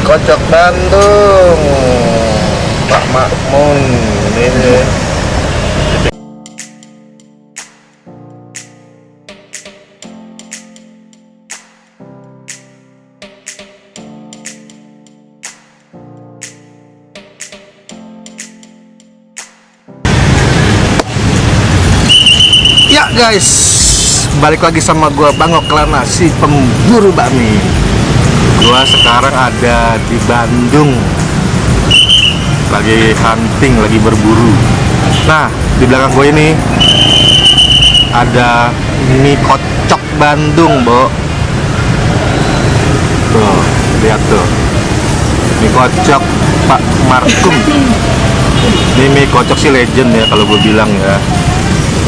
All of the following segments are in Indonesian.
kocok Bandung Pak Makmun ini. Ya guys, balik lagi sama gua Bang Oklana, si pemburu bakmi. Gua sekarang ada di Bandung, lagi hunting, lagi berburu. Nah, di belakang gue ini ada mie kocok Bandung, Bo. Tuh, lihat tuh, mie kocok Pak Markum. Ini mie kocok si legend ya kalau gue bilang ya.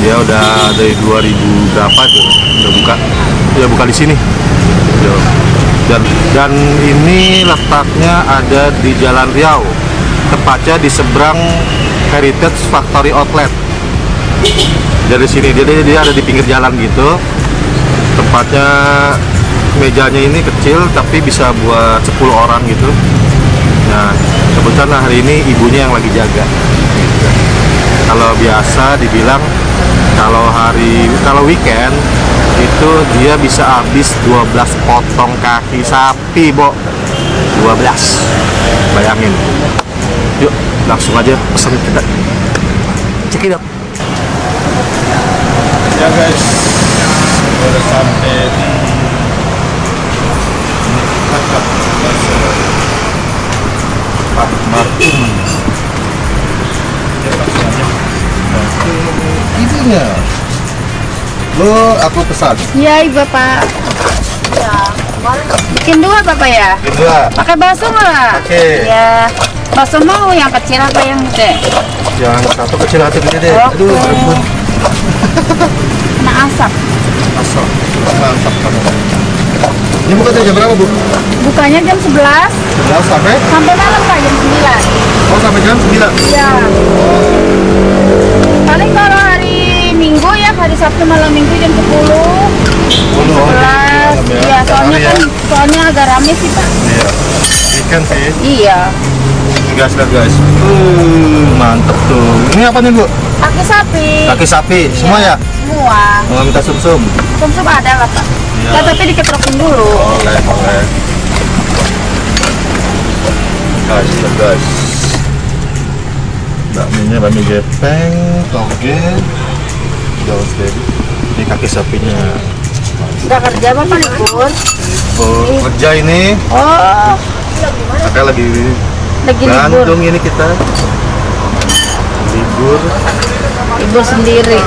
Dia udah dari 2000 berapa tuh udah buka, ya buka di sini. Dan ini letaknya ada di Jalan Riau, tepatnya di seberang Heritage Factory Outlet. Dari sini dia ada di pinggir jalan gitu. Tempatnya, mejanya ini kecil tapi bisa buat 10 orang gitu. Nah, kebetulan hari ini ibunya yang lagi jaga. Kalau biasa dibilang kalau weekend itu dia bisa habis 12 potong kaki sapi, Bo. 12. Bayangin. Yuk, langsung aja pesan kita. Check it out. Ya guys, udah sampai di Pak Markum. Ya, langsung aja. Ibunya. Lo aku pesan. Iya, Bapak. Ya, bikin 2 Bapak ya? Bikin 2. Pakai bakso nggak? Oke. Iya. Bakso mau yang kecil apa yang gede? Yang satu kecil atau gede deh. Oke. Aduh, berebut. Kena asap. Asal. Mantap kamu. Ini buka jam berapa, Bu? Bukanya jam 11 11 sampai? sampai malam Pak, jam 9. Oh, sampai jam 9. Iya. Paling kalau hari Minggu ya, hari Sabtu malam Minggu jam 10. 11. Iya, soalnya agak rame sih, Pak. Iya. Ikan sih. Iya. Gas lah, guys. Mantep tuh. Ini apa nih, Bu? Kaki sapi. Kaki sapi. Semua ya? Semua. Mau minta sum-sum? Sum-sum ada lah, Pak. Iya. Ya, tapi diketrokin dulu. Boleh. Guys. Bakminya bakmi gepeng, toge, daun steady. Ini kaki sapinya. Udah kerja Bapak libur? Oh, kerja ini. Oh, Kakak lagi libur. Bandung ini kita. Libur. Libur sendiri.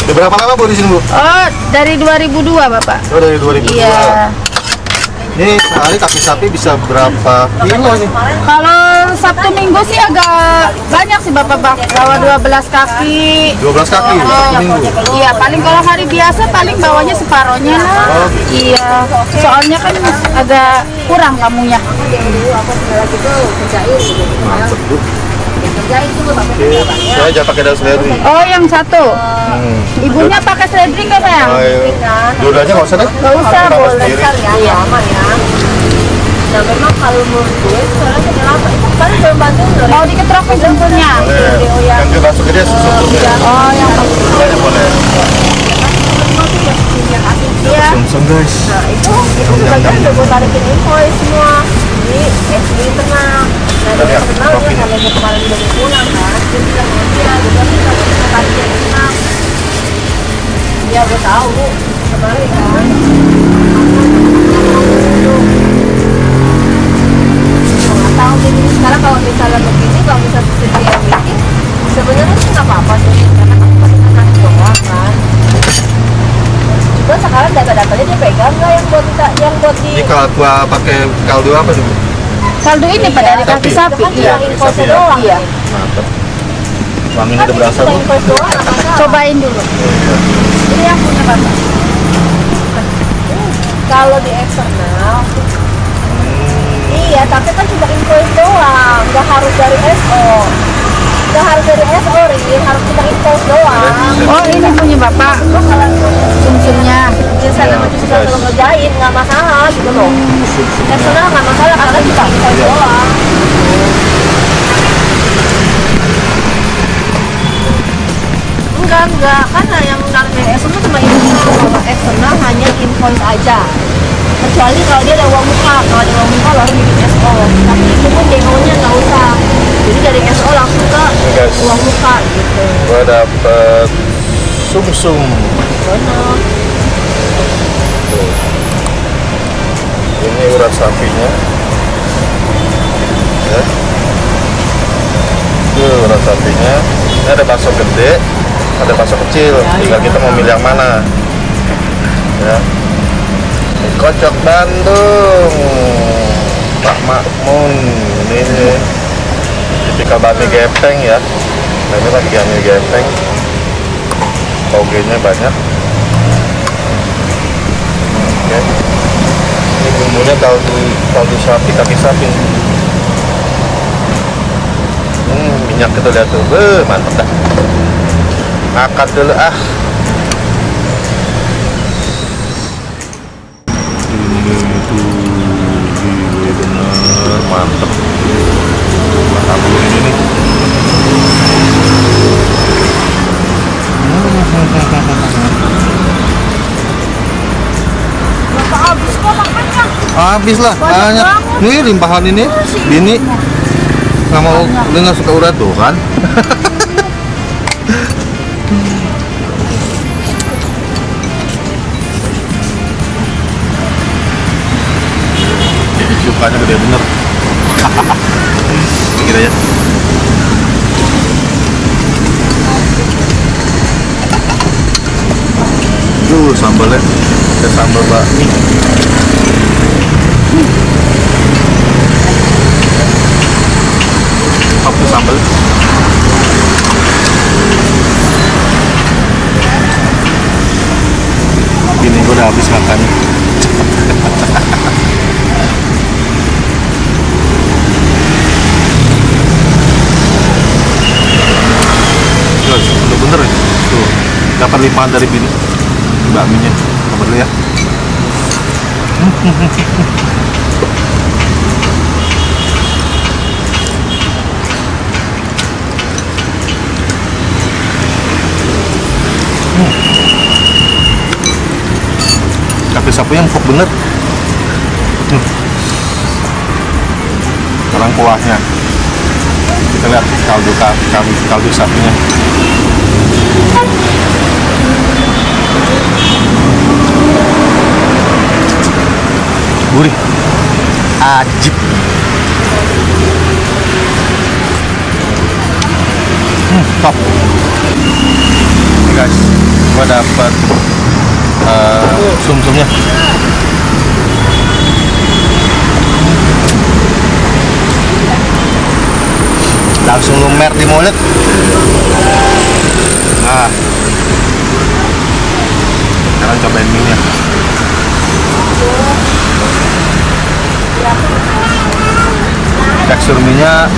Udah berapa lama, Bu, di sini, Bu? Oh, dari 2002 Bapak. Oh, dari 2002. Iya. Ini sehari kaki sapi bisa berapa kilo nih? Kalau Sabtu Minggu sih agak banyak sih Bapak, bawa 12 kaki. 12 kaki Sabtu Minggu. Iya, paling kalau hari biasa paling bawanya separohnya lah. Oh, gitu. Iya, soalnya kan agak kurang kamunya. Mantep, Bu. Saya jangan pakai daun seledri. Oh, yang satu. Ibunya pakai seledri nggak sayang? Oh, iya. Dua-duanya nggak usah deh. Nggak usah, Aku tambah boleh. sendiri. Iya. Nah memang kalau menurut gue soalnya kenapa itu paling belum bantu Mau diketrokin sumsumnya? Boleh. Yang ke bakso gede susu-susunya. Oh, yang Boleh, boleh. iya. Sum-sum, guys. nah itu sebagian udah gue tarikin invoice semua jadi SD tenang nah Tadi dia aku kenal dia kerokin. kalau dia kemarin udah mau pulang kan dia bilang dia juga kita tarikin tenang ya gue tahu kemarin kan nggak tahu jadi sekarang kalau misalnya begini kalau misalnya dia meeting sebenarnya sih nggak apa-apa sih karena kan anak doang kan cuma sekarang data-datanya dia pegang nggak yang buat di Ini kalau gua pakai kaldu apa sih, Bu? Kaldu ini Pak dari kaki sapi. kan Iya. cuma invoice sapi ya? doang Iya. Mantap. Wanginya kan udah ini berasa, cuma Bu. invoice doang apa Cobain dulu. Ini yang punya Bapak. kalau di eksternal iya tapi kan cuma invoice doang nggak harus dari SO nggak harus dari SO Rin harus cuma invoice doang Oh, ini punya Bapak. lo kalau Sumsumnya. biasa nama cuci guys. kalau ngerjain nggak masalah gitu loh. Personal nggak masalah karena bisa doang. Enggak, karena yang dari eksternal cuma internal, kalau eksternal hanya invoice aja. Kecuali kalau dia ada uang muka, kalau ada uang muka lo harus bikin SO. Tapi itu pun DO-nya nggak usah. Jadi dari SO langsung ke Guys, uang muka gitu. gua dapet sumsum. Benar. Tuh. Ini urat sapinya. Ya. Itu urat sapinya. Ini ada bakso gede, ada bakso kecil. Tinggal kita mau milih yang mana. Ya. Mie kocok Bandung. Pak Makmun. Ini tipikal bakmi gepeng ya. Nah, ini lagi bakmi gepeng. Togenya banyak. Oke. Ini bumbunya kaldu sapi, kaki sapi. Minyak kita lihat tuh, mantap dah. Angkat dulu ah. Ini tuh, bener mantap. Makan dulu ini nih. Bapak habis kok makannya. Habis lah, Banyak banyak. banget. Nih limpahan ini, bini nggak mau, lu nggak suka urat tuh kan? Jadi cukanya gede bener. Gitu ya. Sambalnya, ada sambal bakmi. Apa sambal? Bini gue udah habis makan. Guys, udah bener ya? Tuh, dapat limpahan dari bini. Bakminya, coba dulu ya. Kaki sapinya empuk bener. Sekarang kuahnya, kita lihat kaldu sapinya. Gurih, ajib. Top. Ini guys, gua dapat sumsumnya. Langsung lumer di mulut. Nah, sekarang cobain mie-nya. Tekstur mie-nya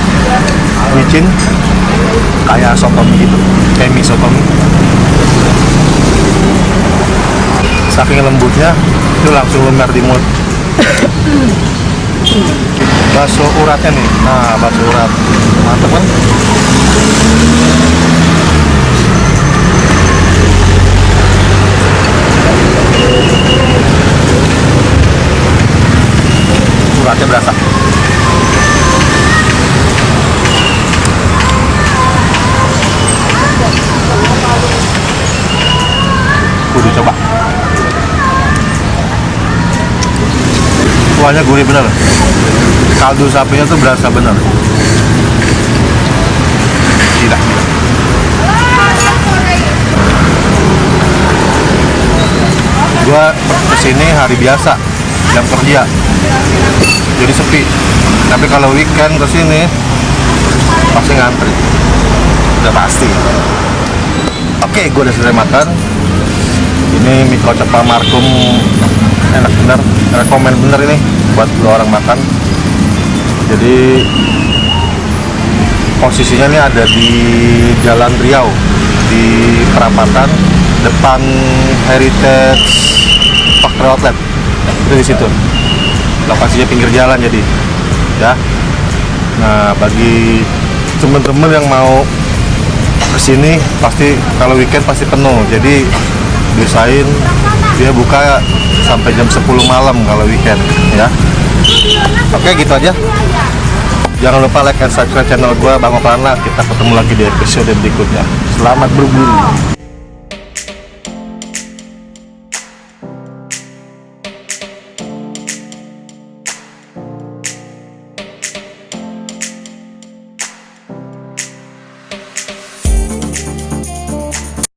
micin, kayak sotomi gitu, kayak mie sotomi. Saking lembutnya, itu langsung lumer di mulut. Bakso uratnya nih, nah bakso urat, mantep kan? Uratnya berasa. Kudu coba. Kuahnya gurih bener. Kaldu sapinya tuh berasa bener. Gila. Gua kesini hari biasa, jam kerja, jadi sepi. Tapi kalau weekend kesini pasti ngantri, udah pasti. Oke, gue udah selesai makan. Ini mie kocok Pak Markum enak bener, rekomen bener ini buat lo orang makan. Jadi posisinya ini ada di Jalan Riau, di perapatan depan Heritage Factory Outlet. Itu di situ. Lokasinya pinggir jalan jadi. Ya. Nah, bagi teman-teman yang mau kesini pasti kalau weekend pasti penuh. Jadi biasain dia buka sampai jam 10 malam kalau weekend ya. Oke, gitu aja. Jangan lupa like dan subscribe channel gua Bang Oprana. Kita ketemu lagi di episode berikutnya. Selamat berburu.